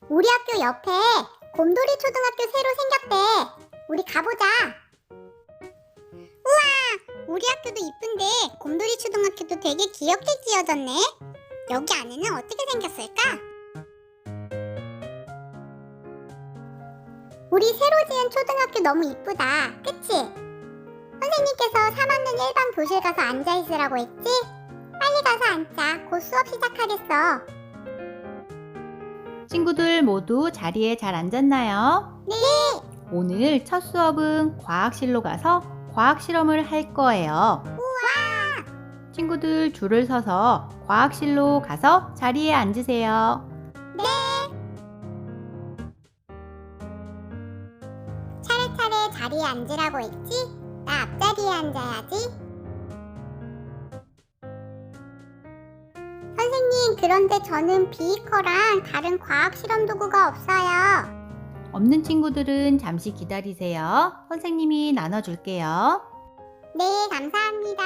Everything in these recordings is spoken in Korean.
우리 학교 옆에 곰돌이 초등학교 새로 생겼대. 우리 가보자. 우와, 우리 학교도 이쁜데 곰돌이 초등학교도 되게 귀엽게 지어졌네. 여기 안에는 어떻게 생겼을까? 우리 새로 지은 초등학교 너무 이쁘다. 그치? 선생님께서 3학년 1반 교실 가서 앉아있으라고 했지? 빨리 가서 앉자. 곧 수업 시작하겠어. 친구들 모두 자리에 잘 앉았나요? 네. 오늘 첫 수업은 과학실로 가서 과학 실험을 할 거예요. 우와! 친구들 줄을 서서 과학실로 가서 자리에 앉으세요. 네. 차례차례 자리에 앉으라고 했지? 나 앞자리에 앉아야지. 선생님, 그런데 저는 비이커랑 다른 과학 실험 도구가 없어요. 없는 친구들은 잠시 기다리세요. 선생님이 나눠줄게요. 네, 감사합니다.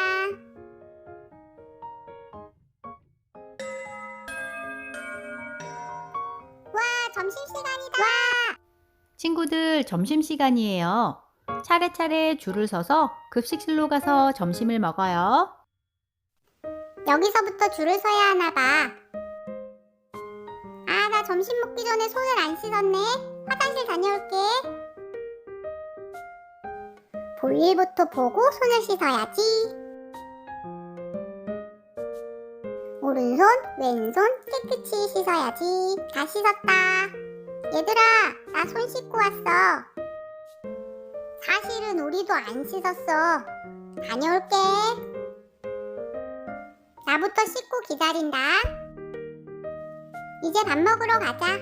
와, 점심시간이다. 와! 친구들 점심시간이에요. 차례차례 줄을 서서 급식실로 가서 점심을 먹어요. 여기서부터 줄을 서야 하나 봐. 아, 나 점심 먹기 전에 손을 안 씻었네. 화장실 다녀올게. 볼 일부터 보고 손을 씻어야지. 오른손, 왼손 깨끗이 씻어야지. 다 씻었다. 얘들아, 나 손 씻고 왔어. 사실은 우리도 안 씻었어. 다녀올게. 나부터 씻고 기다린다. 이제 밥 먹으러 가자.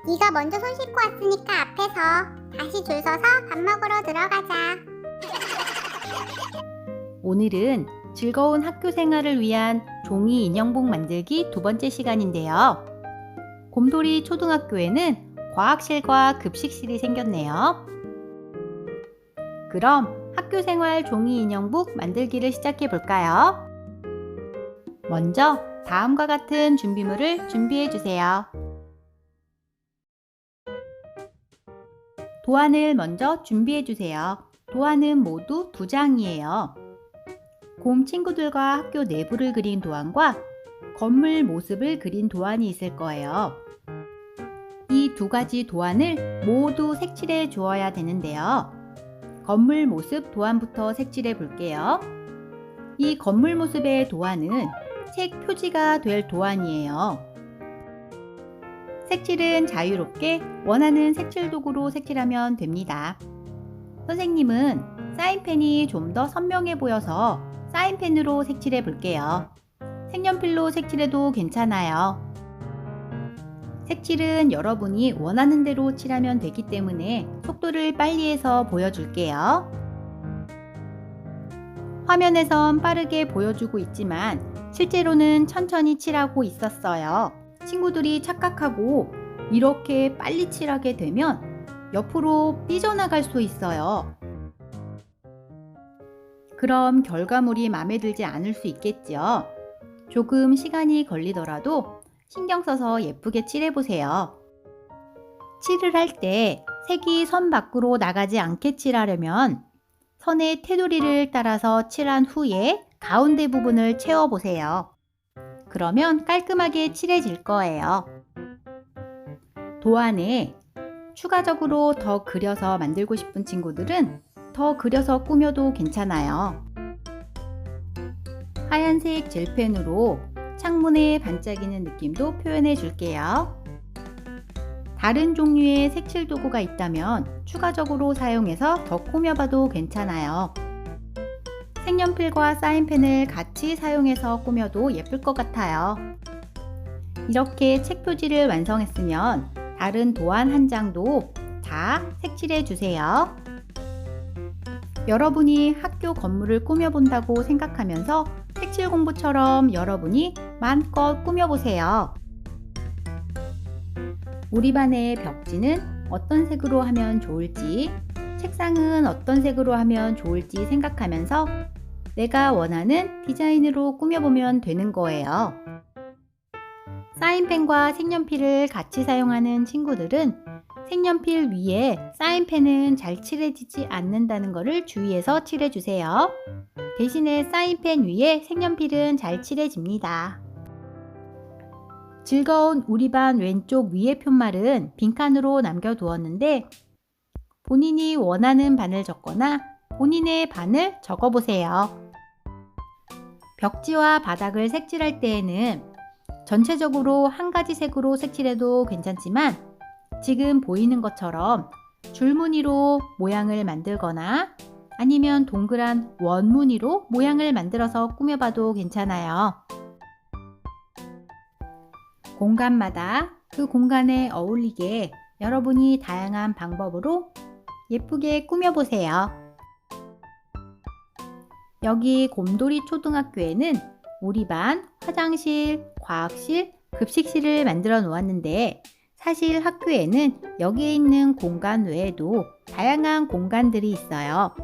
네가 먼저 손 씻고 왔으니까 앞에서 다시 줄 서서 밥 먹으러 들어가자. 오늘은 즐거운 학교 생활을 위한 종이 인형북 만들기 두 번째 시간인데요. 곰돌이 초등학교에는 과학실과 급식실이 생겼네요. 그럼 학교 생활 종이 인형북 만들기를 시작해 볼까요? 먼저 다음과 같은 준비물을 준비해 주세요. 도안을 먼저 준비해 주세요. 도안은 모두 2장이에요. 곰 친구들과 학교 내부를 그린 도안과 건물 모습을 그린 도안이 있을 거예요. 이 두 가지 도안을 모두 색칠해 주어야 되는데요. 건물 모습 도안부터 색칠해 볼게요. 이 건물 모습의 도안은 색 표지가 될 도안이에요. 색칠은 자유롭게 원하는 색칠 도구로 색칠하면 됩니다. 선생님은 사인펜이 좀 더 선명해 보여서 사인펜으로 색칠해 볼게요. 색연필로 색칠해도 괜찮아요. 색칠은 여러분이 원하는 대로 칠하면 되기 때문에 속도를 빨리 해서 보여줄게요. 화면에선 빠르게 보여주고 있지만 실제로는 천천히 칠하고 있었어요. 친구들이 착각하고 이렇게 빨리 칠하게 되면 옆으로 삐져나갈 수 있어요. 그럼 결과물이 마음에 들지 않을 수 있겠죠. 조금 시간이 걸리더라도 신경 써서 예쁘게 칠해보세요. 칠을 할 때 색이 선 밖으로 나가지 않게 칠하려면 선의 테두리를 따라서 칠한 후에 가운데 부분을 채워보세요. 그러면 깔끔하게 칠해질 거예요. 도안에 추가적으로 더 그려서 만들고 싶은 친구들은 더 그려서 꾸며도 괜찮아요. 하얀색 젤펜으로 창문에 반짝이는 느낌도 표현해 줄게요. 다른 종류의 색칠 도구가 있다면 추가적으로 사용해서 더 꾸며봐도 괜찮아요. 색연필과 사인펜을 같이 사용해서 꾸며도 예쁠 것 같아요. 이렇게 책 표지를 완성했으면 다른 도안 한 장도 다 색칠해 주세요. 여러분이 학교 건물을 꾸며본다고 생각하면서 색칠 공부처럼 여러분이 마음껏 꾸며보세요. 우리 반의 벽지는 어떤 색으로 하면 좋을지, 책상은 어떤 색으로 하면 좋을지 생각하면서 내가 원하는 디자인으로 꾸며보면 되는 거예요. 사인펜과 색연필을 같이 사용하는 친구들은 색연필 위에 사인펜은 잘 칠해지지 않는다는 것을 주의해서 칠해주세요. 대신에 사인펜 위에 색연필은 잘 칠해집니다. 즐거운 우리 반 왼쪽 위에 표말은 빈칸으로 남겨두었는데 본인이 원하는 반을 적거나 본인의 반을 적어보세요. 벽지와 바닥을 색칠할 때에는 전체적으로 한 가지 색으로 색칠해도 괜찮지만 지금 보이는 것처럼 줄무늬로 모양을 만들거나 아니면 동그란 원무늬로 모양을 만들어서 꾸며봐도 괜찮아요. 공간마다 그 공간에 어울리게 여러분이 다양한 방법으로 예쁘게 꾸며보세요. 여기 곰돌이 초등학교에는 우리 반 화장실, 과학실, 급식실을 만들어 놓았는데 사실 학교에는 여기에 있는 공간 외에도 다양한 공간들이 있어요.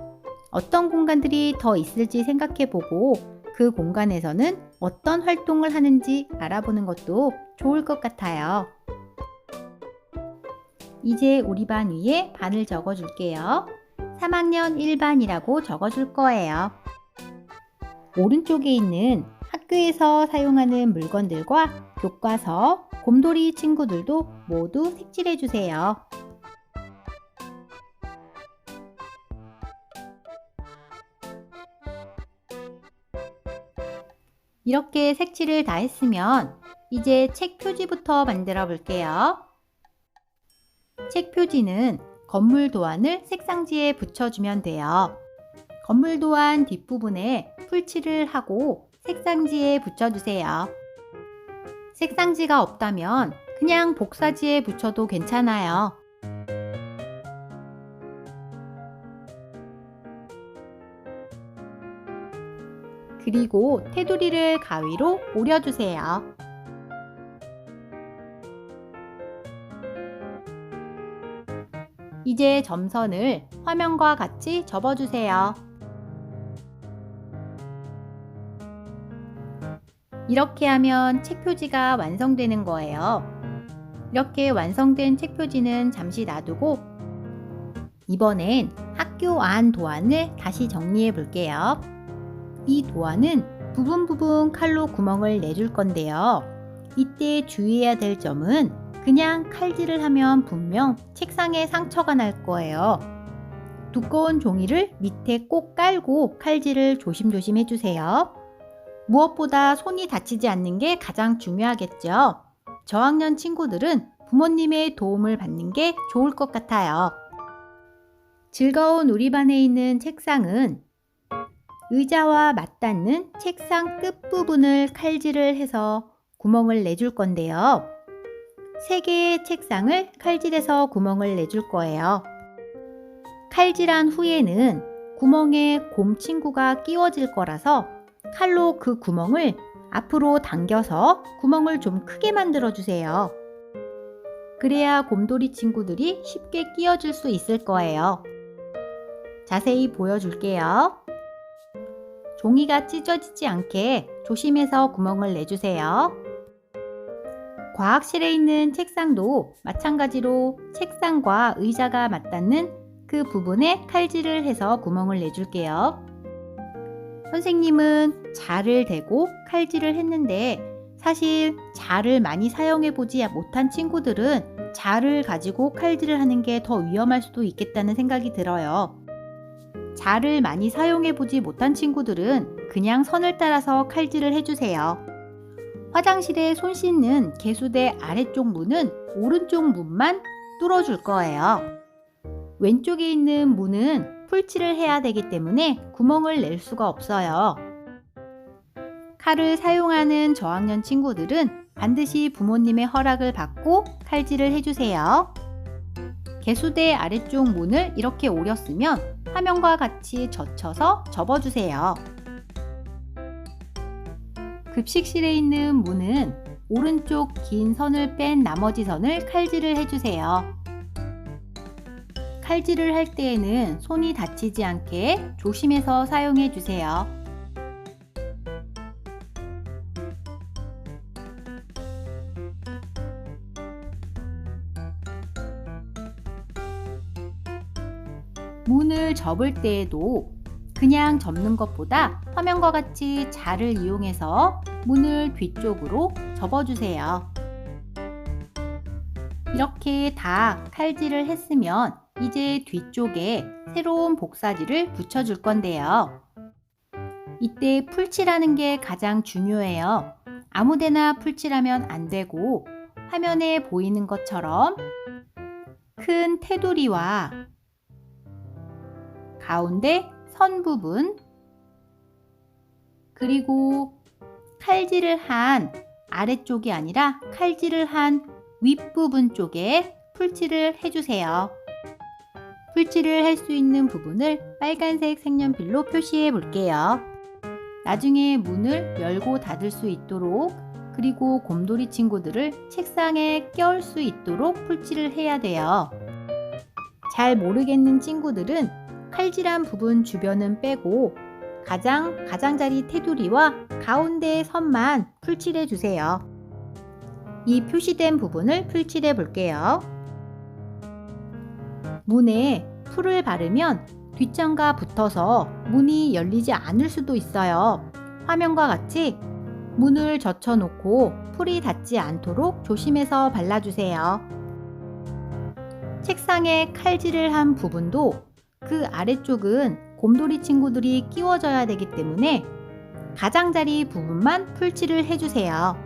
어떤 공간들이 더 있을지 생각해보고 그 공간에서는 어떤 활동을 하는지 알아보는 것도 좋을 것 같아요. 이제 우리 반 위에 반을 적어줄게요. 3학년 1반이라고 적어줄 거예요. 오른쪽에 있는 학교에서 사용하는 물건들과 교과서, 곰돌이 친구들도 모두 색칠해주세요. 이렇게 색칠을 다 했으면 이제 책 표지부터 만들어 볼게요. 책 표지는 건물 도안을 색상지에 붙여주면 돼요. 건물 도안 뒷부분에 풀칠을 하고 색상지에 붙여주세요. 색상지가 없다면 그냥 복사지에 붙여도 괜찮아요. 그리고 테두리를 가위로 오려주세요. 이제 점선을 화면과 같이 접어주세요. 이렇게 하면 책 표지가 완성되는 거예요. 이렇게 완성된 책 표지는 잠시 놔두고 이번엔 학교 안 도안을 다시 정리해 볼게요. 이 도안은 부분 칼로 구멍을 내줄 건데요. 이때 주의해야 될 점은 그냥 칼질을 하면 분명 책상에 상처가 날 거예요. 두꺼운 종이를 밑에 꼭 깔고 칼질을 조심조심 해주세요. 무엇보다 손이 다치지 않는 게 가장 중요하겠죠. 저학년 친구들은 부모님의 도움을 받는 게 좋을 것 같아요. 즐거운 우리 반에 있는 책상은 의자와 맞닿는 책상 끝부분을 칼질을 해서 구멍을 내줄 건데요. 3개의 책상을 칼질해서 구멍을 내줄 거예요. 칼질한 후에는 구멍에 곰 친구가 끼워질 거라서 칼로 그 구멍을 앞으로 당겨서 구멍을 좀 크게 만들어 주세요. 그래야 곰돌이 친구들이 쉽게 끼워줄 수 있을 거예요. 자세히 보여줄게요. 종이가 찢어지지 않게 조심해서 구멍을 내주세요. 과학실에 있는 책상도 마찬가지로 책상과 의자가 맞닿는 그 부분에 칼질을 해서 구멍을 내줄게요. 선생님은 자를 대고 칼질을 했는데 사실 자를 많이 사용해 보지 못한 친구들은 자를 가지고 칼질을 하는 게 더 위험할 수도 있겠다는 생각이 들어요. 자를 많이 사용해 보지 못한 친구들은 그냥 선을 따라서 칼질을 해주세요. 화장실에 손 씻는 개수대 아래쪽 문은 오른쪽 문만 뚫어줄 거예요. 왼쪽에 있는 문은 풀칠을 해야 되기 때문에 구멍을 낼 수가 없어요. 칼을 사용하는 저학년 친구들은 반드시 부모님의 허락을 받고 칼질을 해주세요. 개수대 아래쪽 문을 이렇게 오렸으면 화면과 같이 젖혀서 접어주세요. 급식실에 있는 문은 오른쪽 긴 선을 뺀 나머지 선을 칼질을 해주세요. 칼질을 할 때에는 손이 다치지 않게 조심해서 사용해 주세요. 문을 접을 때에도 그냥 접는 것보다 화면과 같이 자를 이용해서 문을 뒤쪽으로 접어주세요. 이렇게 다 칼질을 했으면 이제 뒤쪽에 새로운 복사지를 붙여줄 건데요. 이때 풀칠하는 게 가장 중요해요. 아무데나 풀칠하면 안 되고 화면에 보이는 것처럼 큰 테두리와 가운데 선 부분, 그리고 칼질을 한 아래쪽이 아니라 칼질을 한 윗부분 쪽에 풀칠을 해주세요. 풀칠을 할 수 있는 부분을 빨간색 색연필로 표시해 볼게요. 나중에 문을 열고 닫을 수 있도록, 그리고 곰돌이 친구들을 책상에 껴올 수 있도록 풀칠을 해야 돼요. 잘 모르겠는 친구들은 칼질한 부분 주변은 빼고 가장자리 테두리와 가운데 선만 풀칠해 주세요. 이 표시된 부분을 풀칠해 볼게요. 문에 풀을 바르면 뒷장과 붙어서 문이 열리지 않을 수도 있어요. 화면과 같이 문을 젖혀 놓고 풀이 닿지 않도록 조심해서 발라주세요. 책상에 칼질을 한 부분도 그 아래쪽은 곰돌이 친구들이 끼워져야 되기 때문에 가장자리 부분만 풀칠을 해주세요.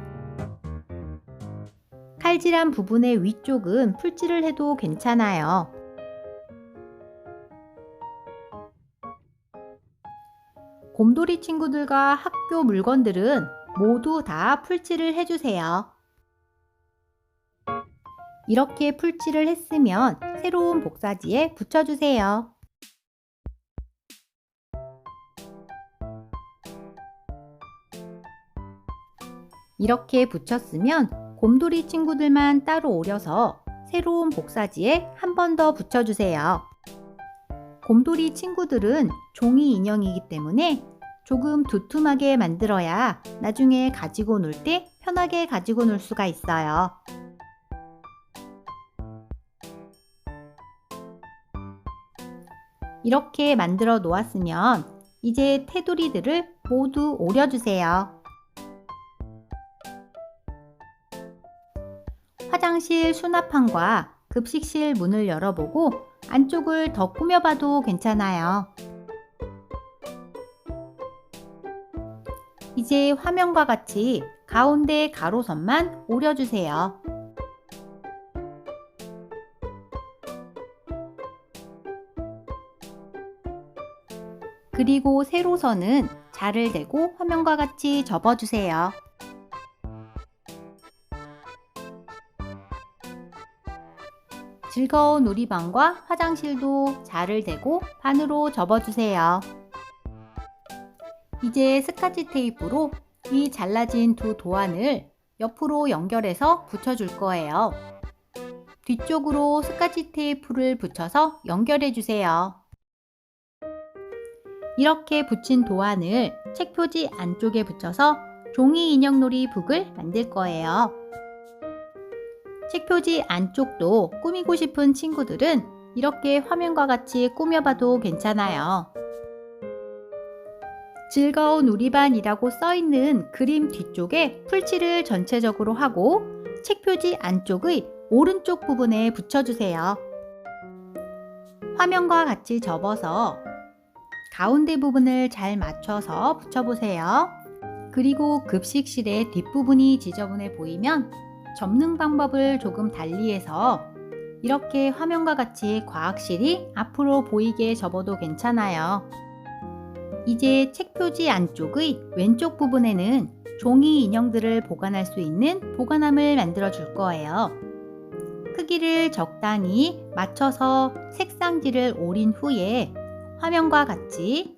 칼질한 부분의 위쪽은 풀칠을 해도 괜찮아요. 곰돌이 친구들과 학교 물건들은 모두 다 풀칠을 해주세요. 이렇게 풀칠을 했으면 새로운 복사지에 붙여주세요. 이렇게 붙였으면 곰돌이 친구들만 따로 오려서 새로운 복사지에 한 번 더 붙여주세요. 곰돌이 친구들은 종이 인형이기 때문에 조금 두툼하게 만들어야 나중에 가지고 놀 때 편하게 가지고 놀 수가 있어요. 이렇게 만들어 놓았으면 이제 테두리들을 모두 오려주세요. 화장실 수납함과 급식실 문을 열어보고 안쪽을 더 꾸며봐도 괜찮아요. 이제 화면과 같이 가운데 가로선만 오려주세요. 그리고 세로선은 자를 대고 화면과 같이 접어주세요. 즐거운 놀이방과 화장실도 자를 대고 반으로 접어주세요. 이제 스카치 테이프로 이 잘라진 두 도안을 옆으로 연결해서 붙여줄 거예요. 뒤쪽으로 스카치 테이프를 붙여서 연결해 주세요. 이렇게 붙인 도안을 책 표지 안쪽에 붙여서 종이 인형놀이 북을 만들 거예요. 책 표지 안쪽도 꾸미고 싶은 친구들은 이렇게 화면과 같이 꾸며봐도 괜찮아요. 즐거운 우리반이라고 써있는 그림 뒤쪽에 풀칠을 전체적으로 하고 책 표지 안쪽의 오른쪽 부분에 붙여주세요. 화면과 같이 접어서 가운데 부분을 잘 맞춰서 붙여보세요. 그리고 급식실의 뒷부분이 지저분해 보이면 접는 방법을 조금 달리해서 이렇게 화면과 같이 과학실이 앞으로 보이게 접어도 괜찮아요. 이제 책 표지 안쪽의 왼쪽 부분에는 종이 인형들을 보관할 수 있는 보관함을 만들어 줄 거예요. 크기를 적당히 맞춰서 색상지를 오린 후에 화면과 같이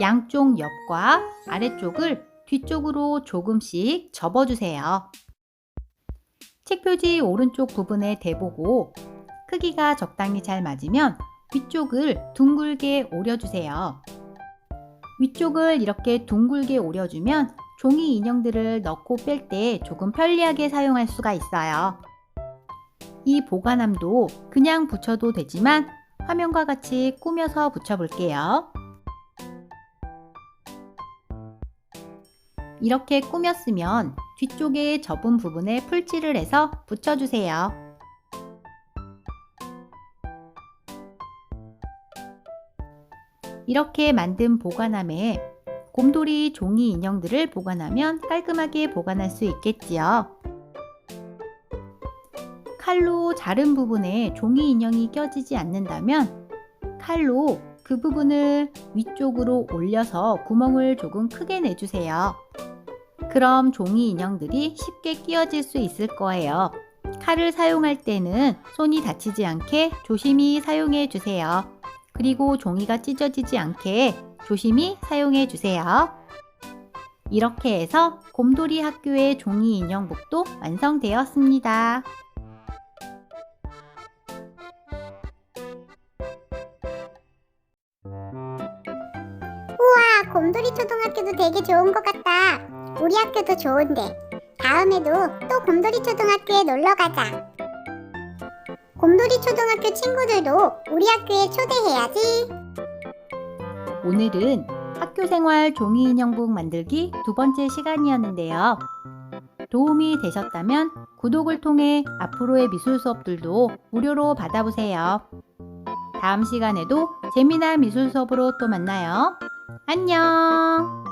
양쪽 옆과 아래쪽을 뒤쪽으로 조금씩 접어주세요. 책 표지 오른쪽 부분에 대보고 크기가 적당히 잘 맞으면 위쪽을 둥글게 오려주세요. 위쪽을 이렇게 둥글게 오려주면 종이 인형들을 넣고 뺄 때 조금 편리하게 사용할 수가 있어요. 이 보관함도 그냥 붙여도 되지만 화면과 같이 꾸며서 붙여볼게요. 이렇게 꾸몄으면 뒤쪽에 접은 부분에 풀칠을 해서 붙여주세요. 이렇게 만든 보관함에 곰돌이 종이 인형들을 보관하면 깔끔하게 보관할 수 있겠지요. 칼로 자른 부분에 종이 인형이 껴지지 않는다면 칼로 그 부분을 위쪽으로 올려서 구멍을 조금 크게 내주세요. 그럼 종이 인형들이 쉽게 끼워질 수 있을 거예요. 칼을 사용할 때는 손이 다치지 않게 조심히 사용해 주세요. 그리고 종이가 찢어지지 않게 조심히 사용해 주세요. 이렇게 해서 곰돌이 학교의 종이 인형복도 완성되었습니다. 우와, 곰돌이 초등학교도 되게 좋은 것 같다. 우리 학교도 좋은데 다음에도 또 곰돌이 초등학교에 놀러 가자. 곰돌이 초등학교 친구들도 우리 학교에 초대해야지. 오늘은 학교생활 종이 인형북 만들기 두 번째 시간이었는데요. 도움이 되셨다면 구독을 통해 앞으로의 미술 수업들도 무료로 받아보세요. 다음 시간에도 재미난 미술 수업으로 또 만나요. 안녕!